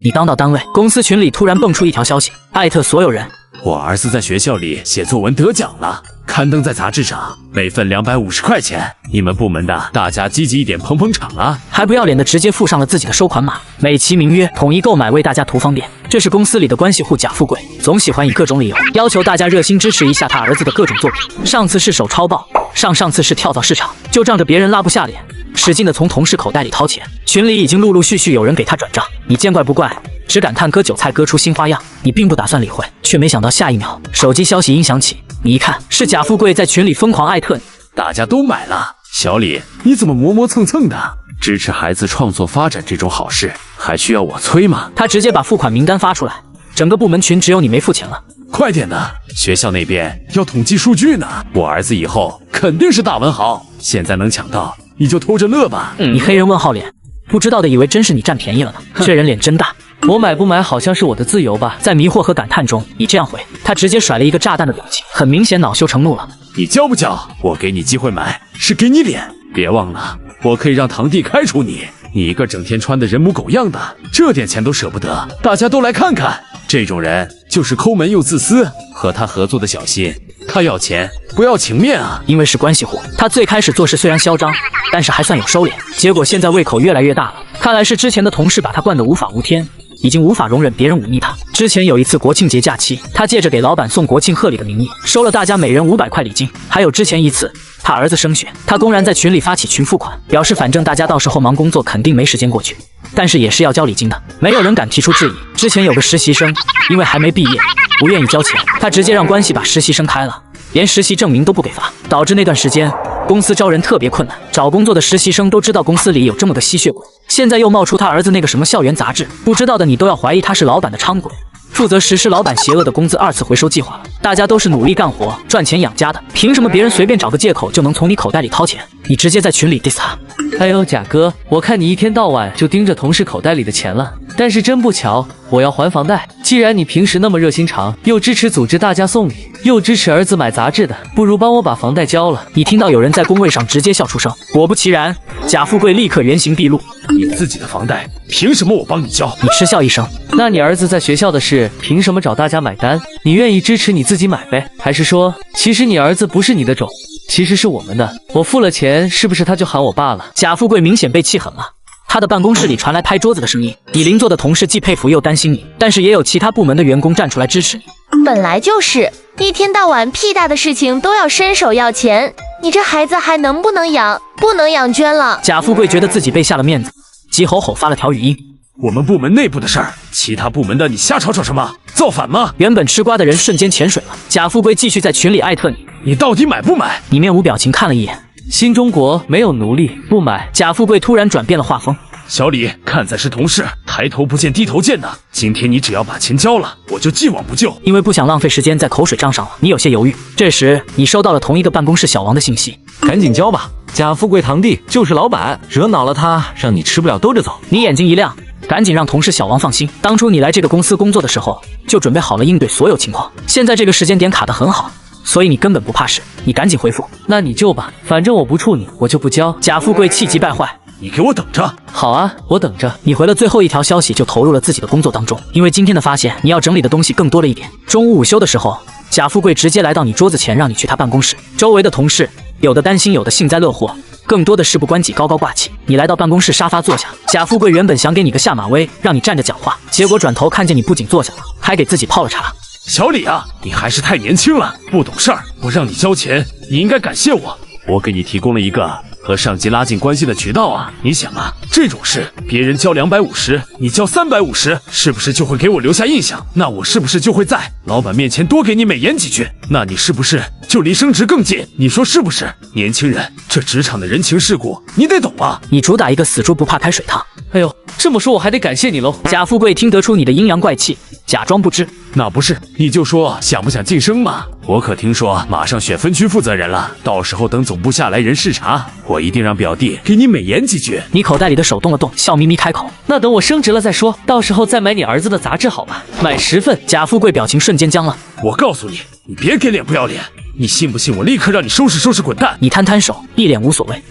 你当到单位，公司群里突然蹦出一条消息，艾特所有人。我儿子在学校里写作文得奖了，刊登在杂志上，每份250块钱。你们部门的大家积极一点，捧捧场啊！还不要脸的直接附上了自己的收款码，美其名曰统一购买，为大家图方便。这是公司里的关系户贾富贵，总喜欢以各种理由要求大家热心支持一下他儿子的各种作品。上次是手抄报，上次是跳蚤市场，就仗着别人拉不下脸，使劲的从同事口袋里掏钱。群里已经陆陆续续有人给他转账，你见怪不怪，只感叹割韭菜割出新花样。你并不打算理会，却没想到下一秒手机消息音响起，你一看是贾富贵在群里疯狂艾特你。大家都买了，小李你怎么磨磨蹭蹭的？支持孩子创作发展这种好事，还需要我催吗？他直接把付款名单发出来，整个部门群只有你没付钱了。快点的，学校那边要统计数据呢。我儿子以后肯定是大文豪，现在能抢到，你就偷着乐吧。你黑人问号脸，不知道的以为真是你占便宜了呢。这人脸真大。我买不买好像是我的自由吧。在迷惑和感叹中，你这样回，他直接甩了一个炸弹的表情，很明显恼羞成怒了。你交不交？我给你机会买，是给你脸。别忘了，我可以让堂弟开除你。你一个整天穿的人模狗样的，这点钱都舍不得，大家都来看看。这种人就是抠门又自私，和他合作的小心，他要钱不要情面啊！因为是关系户，他最开始做事虽然嚣张，但是还算有收敛，结果现在胃口越来越大了。看来是之前的同事把他惯得无法无天，已经无法容忍别人忤逆他。之前有一次国庆节假期，他借着给老板送国庆贺礼的名义，收了大家每人500块礼金。还有之前一次他儿子升学，他公然在群里发起群付款，表示反正大家到时候忙工作，肯定没时间过去，但是也是要交礼金的。没有人敢提出质疑。之前有个实习生，因为还没毕业，不愿意交钱，他直接让关系把实习生开了，连实习证明都不给发，导致那段时间公司招人特别困难。找工作的实习生都知道公司里有这么个吸血鬼，现在又冒出他儿子那个什么校园杂志，不知道的你都要怀疑他是老板的伥鬼，负责实施老板邪恶的工资2次回收计划了。大家都是努力干活赚钱养家的，凭什么别人随便找个借口就能从你口袋里掏钱？你直接在群里 diss 他。哎呦，贾哥，我看你一天到晚就盯着同事口袋里的钱了，但是真不巧，我要还房贷。既然你平时那么热心肠，又支持组织大家送礼，又支持儿子买杂志的，不如帮我把房贷交了。你听到有人在工位上直接笑出声，果不其然，贾富贵立刻原形毕露。你自己的房贷凭什么我帮你交？你嗤笑一声，那你儿子在学校的事凭什么找大家买单？你愿意支持你自己买呗？还是说其实你儿子不是你的种，其实是我们的，我付了钱是不是他就喊我爸了？贾富贵明显被气狠了。他的办公室里传来拍桌子的声音，你邻座的同事既佩服又担心你，但是也有其他部门的员工站出来支持你。本来就是一天到晚屁大的事情都要伸手要钱，你这孩子还能不能养？不能养捐了。贾富贵觉得自己被下了面子，急吼吼发了条语音。我们部门内部的事儿，其他部门的你瞎吵吵什么？造反吗？原本吃瓜的人瞬间潜水了。贾富贵继续在群里艾特你，你到底买不买？你面无表情看了一眼。新中国没有奴隶，不买。贾富贵突然转变了画风。小李，看在是同事，抬头不见低头见的。今天你只要把钱交了，我就既往不咎。因为不想浪费时间在口水仗上了，你有些犹豫。这时你收到了同一个办公室小王的信息，赶紧交吧，贾富贵堂弟就是老板，惹恼了他，让你吃不了兜着走。你眼睛一亮，赶紧让同事小王放心。当初你来这个公司工作的时候，就准备好了应对所有情况，现在这个时间点卡得很好，所以你根本不怕事。你赶紧回复，那你就吧，反正我不处你，我就不交。贾富贵气急败坏，你给我等着。好啊，我等着。你回了最后一条消息就投入了自己的工作当中，因为今天的发现你要整理的东西更多了一点。中午午休的时候，贾富贵直接来到你桌子前，让你去他办公室。周围的同事有的担心，有的幸灾乐祸，更多的事不关己，高高挂起。你来到办公室沙发坐下，贾富贵原本想给你个下马威，让你站着讲话，结果转头看见你不仅坐下了，还给自己泡了茶。小李啊，你还是太年轻了，不懂事儿。我让你交钱，你应该感谢我，我给你提供了一个和上级拉近关系的渠道啊。你想啊，这种事别人交250，你交350，是不是就会给我留下印象？那我是不是就会在老板面前多给你美言几句？那你是不是就离升职更近？你说是不是？年轻人，这职场的人情世故你得懂啊。你主打一个死猪不怕开水烫。哎呦，这么说我还得感谢你喽。贾富贵听得出你的阴阳怪气，假装不知。那不是，你就说想不想晋升嘛？我可听说马上选分区负责人了，到时候等总部下来人视察，我一定让表弟给你美言几句。你口袋里的手动了动，笑眯眯开口，那等我升职了再说，到时候再买你儿子的杂志好吧？买10份。贾富贵表情瞬间僵了。我告诉你，你别给脸不要脸，你信不信我立刻让你收拾收拾滚蛋？你摊摊手，一脸无所谓。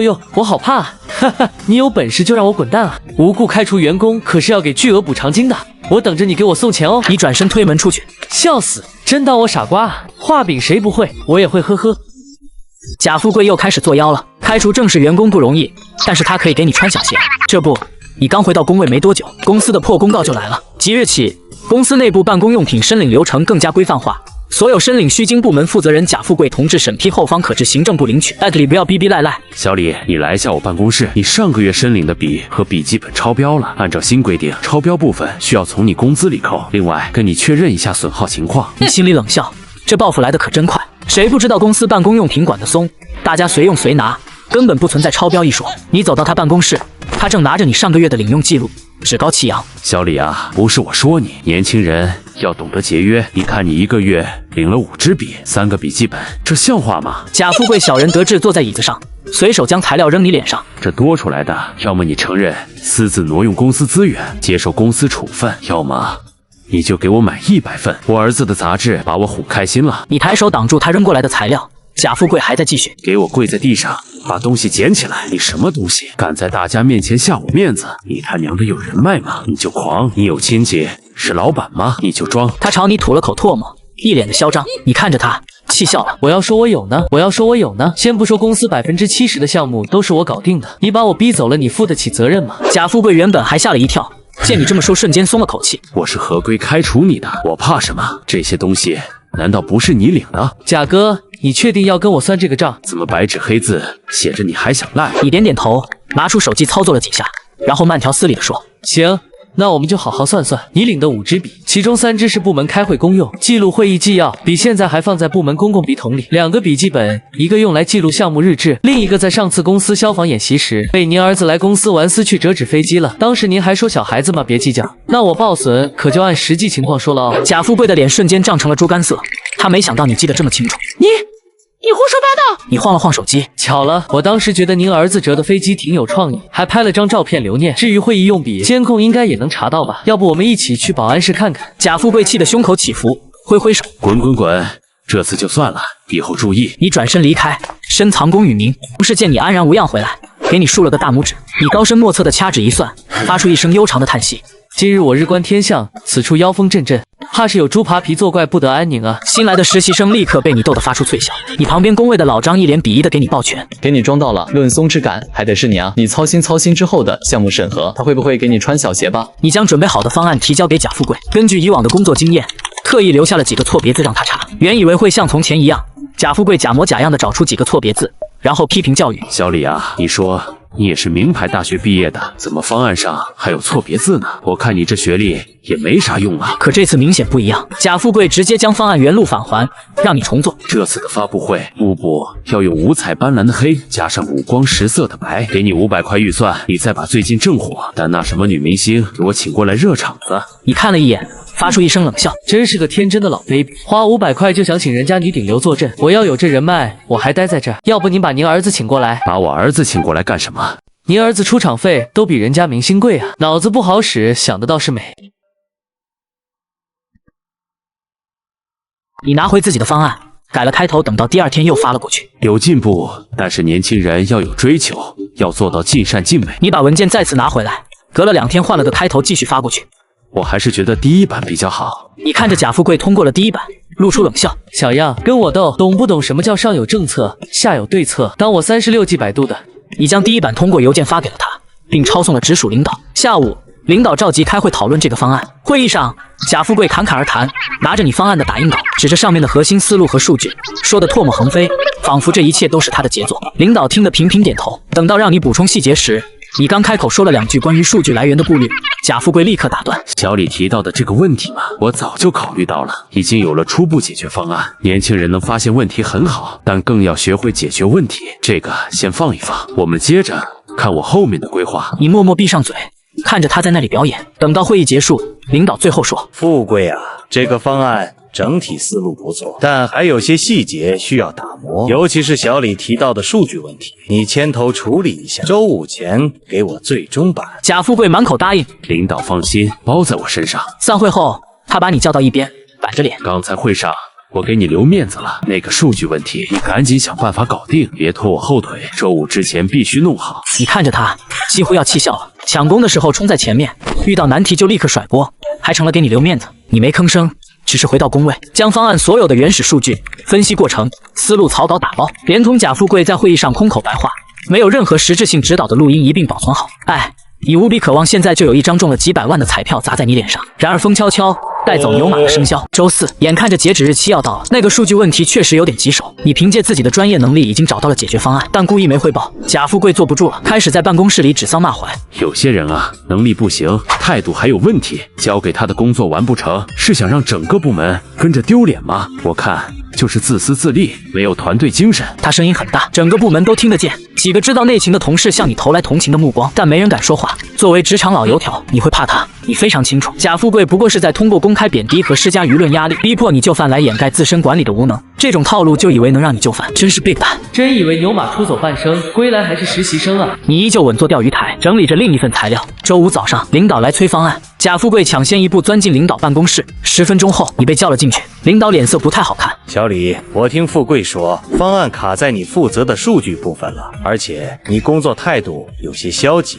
哟，我好怕啊！哈哈，你有本事就让我滚蛋啊！无故开除员工可是要给巨额补偿金的，我等着你给我送钱哦！你转身推门出去，笑死，真当我傻瓜啊？画饼谁不会，我也会，呵呵。贾富贵又开始作妖了。开除正式员工不容易，但是他可以给你穿小鞋。这不，你刚回到工位没多久，公司的破公告就来了。即日起，公司内部办公用品申领流程更加规范化，所有申领需经部门负责人贾富贵同志审批后方可至行政部领取。里不要逼逼赖赖。小李，你来一下我办公室。你上个月申领的笔和笔记本超标了，按照新规定，超标部分需要从你工资里扣。另外，跟你确认一下损耗情况。你心里冷笑，这报复来的可真快。谁不知道公司办公用品管得松，大家随用随拿，根本不存在超标一说。你走到他办公室，他正拿着你上个月的领用记录，趾高气扬。小李啊，不是我说你，年轻人要懂得节约。你看你一个月领了5支笔，3个笔记本，这像话吗？贾富贵小人得志坐在椅子上，随手将材料扔你脸上。这多出来的，要么你承认私自挪用公司资源，接受公司处分，要么你就给我买100份。我儿子的杂志把我唬开心了。你抬手挡住他扔过来的材料，贾富贵还在继续。给我跪在地上，把东西捡起来。你什么东西？敢在大家面前下我面子？你他娘的有人脉吗？你就狂。你有亲戚是老板吗？你就装。他朝你吐了口唾沫，一脸的嚣张。你看着他，气笑了。我要说我有呢，先不说公司70%的项目都是我搞定的，你把我逼走了，你负得起责任吗？贾富贵原本还吓了一跳，见你这么说，瞬间松了口气。我是合规开除你的，我怕什么？这些东西难道不是你领的？贾哥，你确定要跟我算这个账？怎么白纸黑字写着你还想赖？你点点头，拿出手机操作了几下，然后慢条斯理地说：行，那我们就好好算算。你领的5支笔，其中3支是部门开会公用，记录会议纪要，笔现在还放在部门公共笔筒里。2个笔记本，一个用来记录项目日志，另一个在上次公司消防演习时被您儿子来公司玩撕去折纸飞机了。当时您还说小孩子嘛，别计较。那我报损可就按实际情况说了哦。贾富贵的脸瞬间涨成了猪肝色，他没想到你记得这么清楚。你胡说八道！你晃了晃手机，巧了，我当时觉得您儿子折的飞机挺有创意，还拍了张照片留念。至于会议用笔，监控应该也能查到吧？要不我们一起去保安室看看？贾富贵气得胸口起伏，挥挥手，滚滚滚！这次就算了，以后注意。你转身离开，深藏功与名。不是见你安然无恙回来，给你竖了个大拇指。你高深莫测的掐指一算，发出一声悠长的叹息。今日我日观天象，此处妖风阵阵，怕是有猪扒皮作怪，不得安宁啊！新来的实习生立刻被你逗得发出脆笑。你旁边工位的老张一脸鄙夷的给你抱拳，给你装到了。论松弛感，还得是你啊！你操心之后的项目审核，他会不会给你穿小鞋吧？你将准备好的方案提交给贾富贵，根据以往的工作经验，特意留下了几个错别字让他查。原以为会像从前一样，贾富贵假模假样的找出几个错别字，然后批评教育。小李啊，你说你也是名牌大学毕业的，怎么方案上还有错别字呢？我看你这学历也没啥用啊。可这次明显不一样，贾富贵直接将方案原路返还，让你重做。这次的发布会，幕布要用五彩斑斓的黑加上五光十色的白，给你500块预算，你再把最近正火但那什么女明星给我请过来热场子。你看了一眼，发出一声冷笑，真是个天真的老 baby， 花500块就想请人家女顶流坐镇。我要有这人脉，我还待在这儿。要不您把您儿子请过来？把我儿子请过来干什么？您儿子出场费都比人家明星贵啊，脑子不好使，想的倒是美。你拿回自己的方案，改了开头，等到第2天又发了过去。有进步，但是年轻人要有追求，要做到尽善尽美。你把文件再次拿回来，隔了2天换了个开头继续发过去。我还是觉得第一版比较好。你看着贾富贵通过了第1版，露出冷笑。小样，跟我斗，懂不懂什么叫上有政策，下有对策？当我36G百度的。你将第1版通过邮件发给了他，并抄送了直属领导。下午，领导召集开会讨论这个方案。会议上，贾富贵侃侃而谈，拿着你方案的打印稿，指着上面的核心思路和数据，说得唾沫横飞，仿佛这一切都是他的杰作。领导听得频频点头。等到让你补充细节时，你刚开口说了2句关于数据来源的顾虑，贾富贵立刻打断。小李提到的这个问题嘛，我早就考虑到了，已经有了初步解决方案。年轻人能发现问题很好，但更要学会解决问题。这个先放一放，我们接着看我后面的规划。你默默闭上嘴，看着他在那里表演。等到会议结束，领导最后说：富贵啊，这个方案整体思路不错，但还有些细节需要打磨，尤其是小李提到的数据问题，你牵头处理一下，周5前给我最终版。贾富贵满口答应。领导放心，包在我身上。散会后，他把你叫到一边，板着脸。刚才会上我给你留面子了。那个数据问题，你赶紧想办法搞定，别拖我后腿。周五之前必须弄好。你看着他，几乎要气笑了。抢攻的时候冲在前面，遇到难题就立刻甩锅，还成了给你留面子。你没吭声，只是回到工位，将方案所有的原始数据、分析过程、思路草稿打包，连同贾富贵在会议上空口白话，没有任何实质性指导的录音一并保存好。你无比渴望现在就有一张中了几百万的彩票砸在你脸上。然而风悄悄带走牛马的生肖。周四，眼看着截止日期要到了，那个数据问题确实有点棘手。你凭借自己的专业能力已经找到了解决方案，但故意没汇报。贾富贵坐不住了，开始在办公室里指桑骂槐。有些人啊，能力不行，态度还有问题，交给他的工作完不成，是想让整个部门跟着丢脸吗？我看就是自私自利，没有团队精神。他声音很大，整个部门都听得见。几个知道内情的同事向你投来同情的目光，但没人敢说话。作为职场老油条，你会怕他？你非常清楚，贾富贵不过是在通过公开贬低和施加舆论压力，逼迫你就范来掩盖自身管理的无能。这种套路就以为能让你就范，真是 big 胆！真以为牛马出走半生，归来还是实习生啊？你依旧稳坐钓鱼台，整理着另一份材料。周五早上，领导来催方案，贾富贵抢先一步钻进领导办公室。10分钟后，你被叫了进去，领导脸色不太好看。小李，我听富贵说，方案卡在你负责的数据部分了，而且你工作态度有些消极。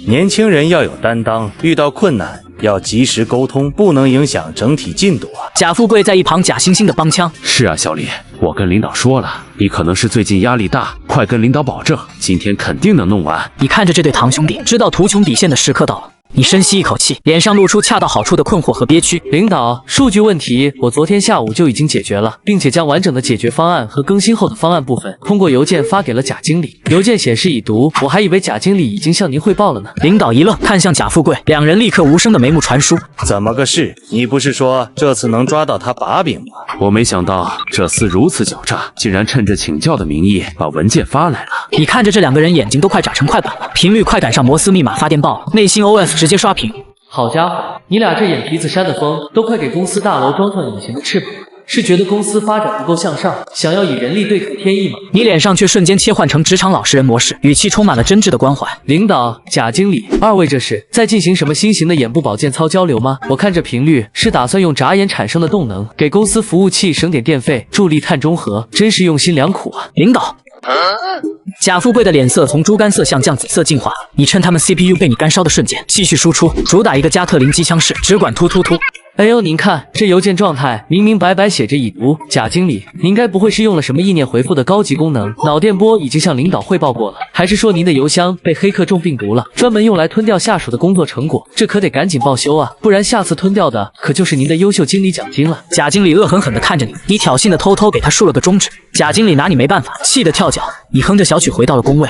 年轻人要有担当，遇到困难要及时沟通，不能影响整体进度啊！贾富贵在一旁假惺惺的帮腔。是啊，小李，我跟领导说了，你可能是最近压力大，快跟领导保证，今天肯定能弄完。你看着这对堂兄弟，知道图穷底线的时刻到了。你深吸一口气，脸上露出恰到好处的困惑和憋屈。领导，数据问题我昨天下午就已经解决了，并且将完整的解决方案和更新后的方案部分通过邮件发给了贾经理。邮件显示已读，我还以为贾经理已经向您汇报了呢。领导一愣，看向贾富贵，两人立刻无声的眉目传书。怎么个事？你不是说这次能抓到他把柄吗？我没想到这厮如此狡诈，竟然趁着请教的名义把文件发来了。你看着这两个人眼睛都快眨成快板了，频率快赶上摩斯密码发电报了，内心 OS 直接刷屏。好家伙，你俩这眼皮子扇的风，都快给公司大楼装上隐形的翅膀了。是觉得公司发展不够向上，想要以人力对抗天意吗？你脸上却瞬间切换成职场老实人模式，语气充满了真挚的关怀。领导，贾经理，二位这是在进行什么新型的眼部保健操交流吗？我看这频率是打算用眨眼产生的动能，给公司服务器省点电费，助力碳中和，真是用心良苦啊！领导。贾富贵的脸色从猪肝色向酱紫色进化，你趁他们 CPU 被你干烧的瞬间继续输出，主打一个加特林机枪式，只管突突突。哎呦，您看这邮件状态明明白白写着已读，贾经理，您该不会是用了什么意念回复的高级功能？脑电波已经向领导汇报过了，还是说您的邮箱被黑客中病毒了，专门用来吞掉下属的工作成果？这可得赶紧报修啊，不然下次吞掉的可就是您的优秀经理奖金了。贾经理恶狠狠地看着你，你挑衅的偷偷给他竖了个中指。贾经理拿你没办法，气得跳脚。你哼着小曲回到了工位，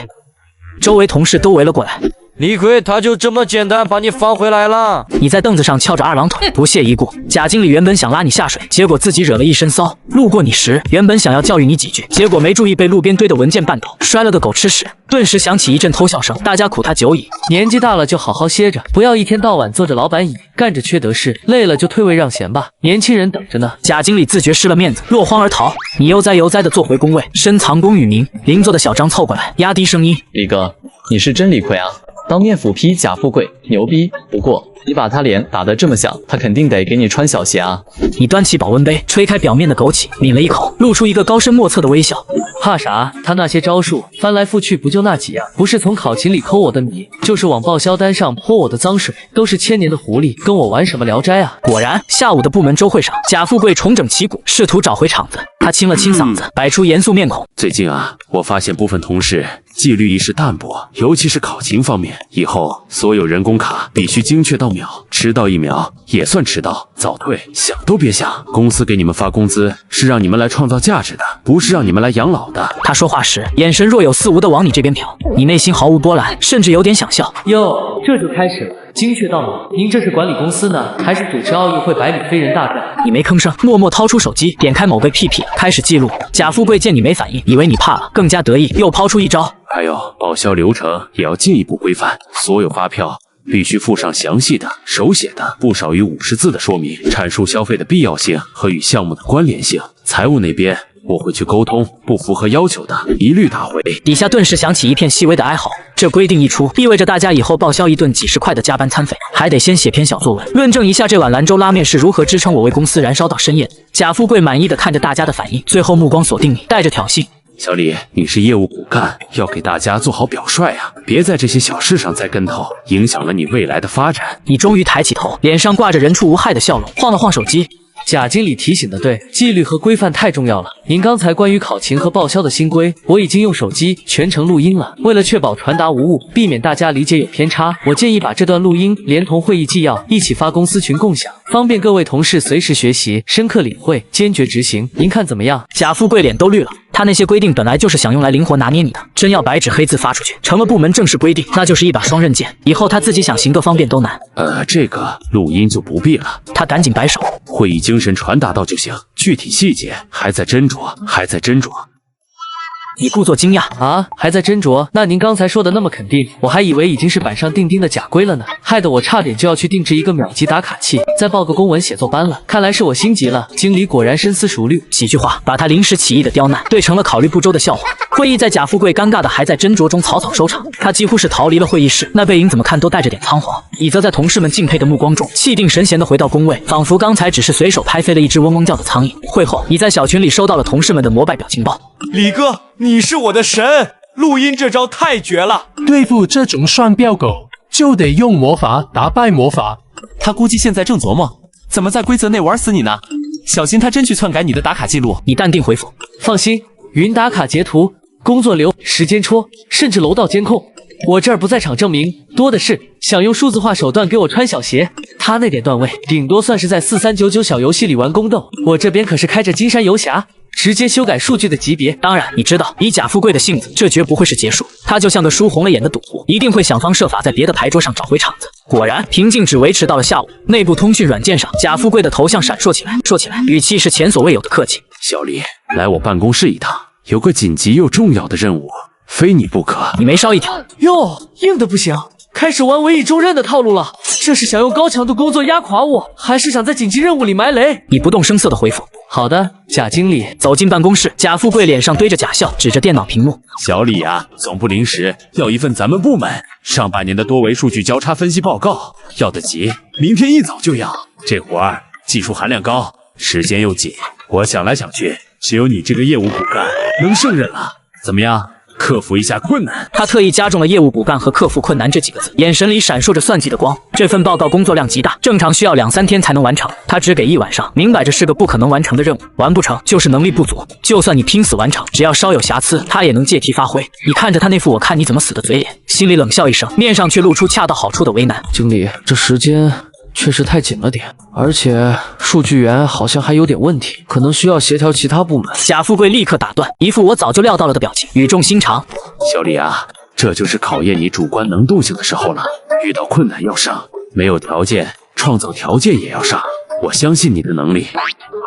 周围同事都围了过来。李逵，他就这么简单把你放回来了？你在凳子上翘着二郎腿，不屑一顾。贾经理原本想拉你下水，结果自己惹了一身骚。路过你时，原本想要教育你几句，结果没注意被路边堆的文件绊倒，摔了个狗吃屎。顿时响起一阵偷笑声，大家苦他久矣。年纪大了就好好歇着，不要一天到晚坐着老板椅，干着缺德事，累了就退位让贤吧，年轻人等着呢。贾经理自觉失了面子，落荒而逃。你悠哉悠哉地坐回工位，深藏功与名。邻座的小张凑过来，压低声音：李哥，你是真李逵啊！当面斧劈贾富贵，牛逼！不过你把他脸打得这么响，他肯定得给你穿小鞋啊！你端起保温杯，吹开表面的枸杞，抿了一口，露出一个高深莫测的微笑。怕啥？他那些招数翻来覆去不就那几样？不是从考勤里抠我的米，就是往报销单上泼我的脏水，都是千年的狐狸，跟我玩什么聊斋啊？果然，下午的部门周会上，贾富贵重整旗鼓，试图找回场子。他清了清嗓子，摆出严肃面孔。最近啊，我发现部分同事纪律意识淡薄，尤其是考勤方面。以后所有人工卡必须精确到秒，迟到1秒也算迟到，早退想都别想。公司给你们发工资是让你们来创造价值的，不是让你们来养老的。他说话时，眼神若有似无的往你这边瞟，你内心毫无波澜，甚至有点想笑。哟，这就开始了。精确到秒，您这是管理公司呢，还是主持奥运会100米飞人大战？你没吭声，默默掏出手机，点开某个 PP， 开始记录。贾富贵见你没反应，以为你怕了，更加得意，又抛出一招。还有报销流程也要进一步规范，所有发票必须附上详细的、手写的、不少于50字的说明，阐述消费的必要性和与项目的关联性。财务那边我会去沟通，不符合要求的一律打回。底下顿时响起一片细微的哀嚎。这规定一出，意味着大家以后报销一顿几10块的加班餐费，还得先写篇小作文，论证一下这碗兰州拉面是如何支撑我为公司燃烧到深夜。贾富贵满意的看着大家的反应，最后目光锁定你，带着挑衅。小李，你是业务骨干，要给大家做好表率啊！别在这些小事上栽跟头，影响了你未来的发展。你终于抬起头，脸上挂着人畜无害的笑容，晃了晃手机。贾经理提醒的对，纪律和规范太重要了。您刚才关于考勤和报销的新规，我已经用手机全程录音了。为了确保传达无误，避免大家理解有偏差，我建议把这段录音连同会议纪要一起发公司群共享，方便各位同事随时学习、深刻领会、坚决执行。您看怎么样？贾富贵脸都绿了。他那些规定本来就是想用来灵活拿捏你的，真要白纸黑字发出去，成了部门正式规定，那就是一把双刃剑，以后他自己想行个方便都难。这个录音就不必了。他赶紧摆手，会议精神传达到就行，具体细节还在斟酌，还在斟酌。你故作惊讶啊，还在斟酌？那您刚才说的那么肯定，我还以为已经是板上钉钉的假规了呢，害得我差点就要去定制一个秒级打卡器，再报个公文写作班了。看来是我心急了。经理果然深思熟虑，几句话把他临时起意的刁难对成了考虑不周的笑话。会议在贾富贵尴尬的还在斟酌中草草收场，他几乎是逃离了会议室，那背影怎么看都带着点仓皇。你则在同事们敬佩的目光中，气定神闲的回到工位，仿佛刚才只是随手拍飞了一只嗡嗡叫的苍蝇。会后，你在小群里收到了同事们的膜拜表情包。李哥，你是我的神！录音这招太绝了！对付这种双标狗，就得用魔法打败魔法。他估计现在正琢磨怎么在规则内玩死你呢，小心他真去篡改你的打卡记录。你淡定回复，放心，云打卡截图、工作流、时间戳，甚至楼道监控，我这儿不在场证明，多的是。想用数字化手段给我穿小鞋，他那点段位，顶多算是在4399小游戏里玩宫斗，我这边可是开着金山游侠，直接修改数据的级别。当然，你知道，以贾富贵的性子，这绝不会是结束。他就像个输红了眼的赌徒，一定会想方设法在别的牌桌上找回场子。果然，平静只维持到了下午。内部通讯软件上，贾富贵的头像闪烁起来，说起来语气是前所未有的客气。小李，来我办公室一趟，有个紧急又重要的任务，非你不可。你眉梢一挑，哟，硬的不行。开始玩委以重任的套路了，这是想用高强度工作压垮我，还是想在紧急任务里埋雷？你不动声色的回复，好的，贾经理。走进办公室，贾富贵脸上堆着假笑，指着电脑屏幕，小李啊，总部临时要一份咱们部门上半年的多维数据交叉分析报告，要得急，明天一早就要。这活儿技术含量高，时间又紧，我想来想去，只有你这个业务骨干能胜任了。怎么样？克服一下困难。他特意加重了业务骨干和克服困难这几个字，眼神里闪烁着算计的光。这份报告工作量极大，正常需要2-3天才能完成，他只给1晚上，明摆着是个不可能完成的任务。完不成就是能力不足，就算你拼死完成，只要稍有瑕疵，他也能借题发挥。你看着他那副我看你怎么死的嘴脸，心里冷笑一声，面上却露出恰到好处的为难。经理，这时间确实太紧了点，而且数据源好像还有点问题，可能需要协调其他部门。贾富贵立刻打断，一副我早就料到了的表情，语重心长。小李啊，这就是考验你主观能动性的时候了，遇到困难要上，没有条件创造条件也要上，我相信你的能力。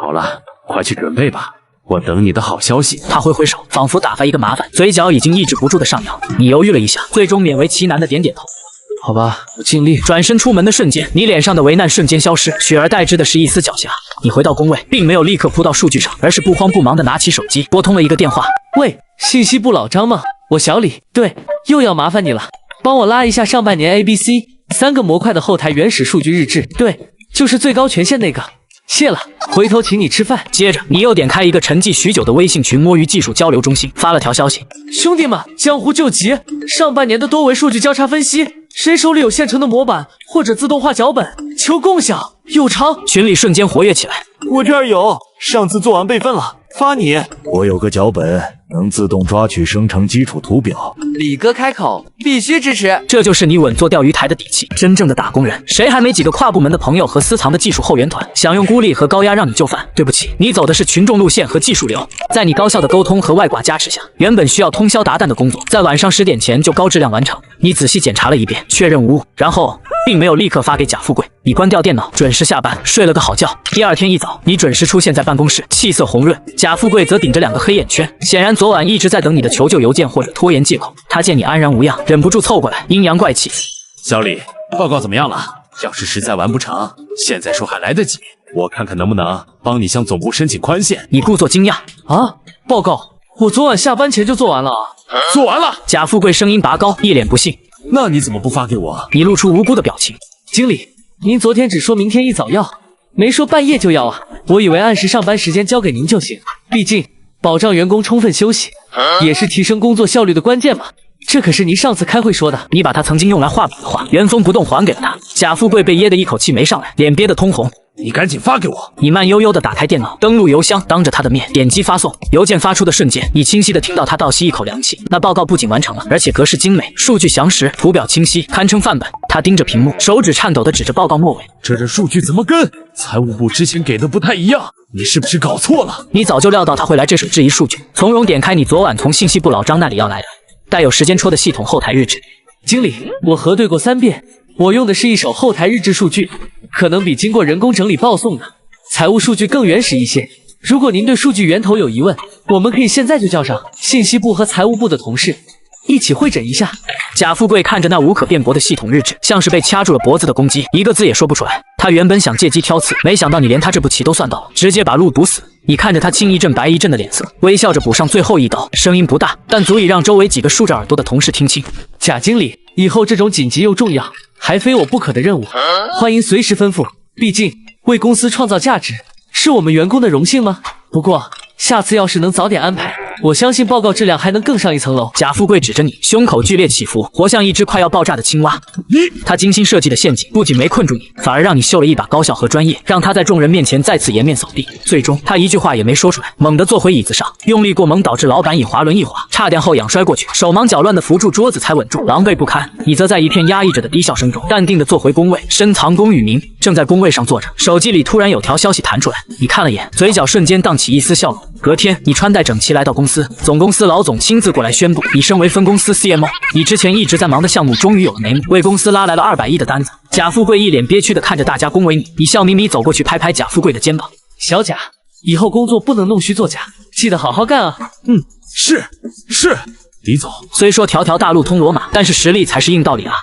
好了，快去准备吧，我等你的好消息。他挥挥手，仿佛打发一个麻烦，嘴角已经抑制不住的上扬。你犹豫了一下，最终勉为其难的点点头。好吧，我尽力。转身出门的瞬间，你脸上的为难瞬间消失，取而代之的是一丝狡黠。你回到工位，并没有立刻扑到数据上，而是不慌不忙的拿起手机，拨通了一个电话。喂，信息部老张吗？我小李。对，又要麻烦你了，帮我拉一下上半年 ABC3个模块的后台原始数据日志。对，就是最高权限那个。谢了，回头请你吃饭。接着，你又点开一个沉寂许久的微信群摸鱼技术交流中心，发了条消息：兄弟们，江湖救急！上半年的多维数据交叉分析，谁手里有现成的模板或者自动化脚本，求共享，有偿。群里瞬间活跃起来。我这儿有，上次做完备份了，发你。我有个脚本，能自动抓取生成基础图表。李哥开口，必须支持。这就是你稳坐钓鱼台的底气。真正的打工人，谁还没几个跨部门的朋友和私藏的技术后援团，想用孤立和高压让你就范？对不起，你走的是群众路线和技术流。在你高效的沟通和外挂加持下，原本需要通宵达旦的工作，在晚上10点前就高质量完成。你仔细检查了一遍，确认无误，然后并没有立刻发给贾富贵。你关掉电脑，准时下班，睡了个好觉。第二天一早，你准时出现在办公室，气色红润。贾富贵则顶着2个黑眼圈，显然昨晚一直在等你的求救邮件或者拖延借口。他见你安然无恙，忍不住凑过来，阴阳怪气。小李，报告怎么样了？要是实在完不成，现在说还来得及。我看看能不能帮你向总部申请宽限。你故作惊讶啊！报告，我昨晚下班前就做完了啊。做完了。贾富贵声音拔高，一脸不信。那你怎么不发给我？你露出无辜的表情。经理，您昨天只说明天一早要，没说半夜就要啊。我以为按时上班时间交给您就行，毕竟保障员工充分休息，也是提升工作效率的关键嘛。这可是您上次开会说的。你把他曾经用来画笔的画原封不动还给了他。贾富贵被噎得一口气没上来，脸憋得通红。你赶紧发给我。你慢悠悠地打开电脑，登录邮箱，当着他的面点击发送。邮件发出的瞬间，你清晰地听到他倒吸一口凉气。那报告不仅完成了，而且格式精美，数据详实，图表清晰，堪称范本。他盯着屏幕，手指颤抖地指着报告末尾。这数据怎么跟财务部之前给的不太一样？你是不是搞错了？你早就料到他会来这手质疑数据，从容点开你昨晚从信息部老张那里要来的带有时间戳的系统后台日志。经理，我核对过3遍，我用的是一手后台日志数据，可能比经过人工整理报送的财务数据更原始一些。如果您对数据源头有疑问，我们可以现在就叫上信息部和财务部的同事一起会诊一下。贾富贵看着那无可辩驳的系统日志，像是被掐住了脖子的公鸡，一个字也说不出来。他原本想借机挑刺，没想到你连他这步棋都算到了，直接把路堵死。你看着他青一阵白一阵的脸色，微笑着补上最后一刀，声音不大，但足以让周围几个竖着耳朵的同事听清。贾经理，以后这种紧急又重要，还非我不可的任务，欢迎随时吩咐。毕竟为公司创造价值，是我们员工的荣幸吗？不过下次要是能早点安排，我相信报告质量还能更上一层楼。贾富贵指着你，胸口剧烈起伏，活像一只快要爆炸的青蛙。他精心设计的陷阱不仅没困住你，反而让你秀了一把高效和专业，让他在众人面前再次颜面扫地。最终他一句话也没说出来，猛地坐回椅子上，用力过猛导致老板以滑轮一滑，差点后仰摔过去，手忙脚乱地扶住桌子才稳住，狼狈不堪。你则在一片压抑着的低笑声中，淡定地坐回工位，深藏功与名，正在工位上坐着，手机里突然有条消息弹出来，你看了眼，嘴角瞬间荡起一丝笑容。隔天，你穿戴整齐来到公司，总公司老总亲自过来宣布，你身为分公司 CMO， 你之前一直在忙的项目终于有了眉目，为公司拉来了200亿的单子。贾富贵一脸憋屈地看着大家恭维你，你笑眯眯走过去拍拍贾富贵的肩膀，小贾，以后工作不能弄虚作假，记得好好干啊。是，李总。虽说条条大路通罗马，但是实力才是硬道理啊。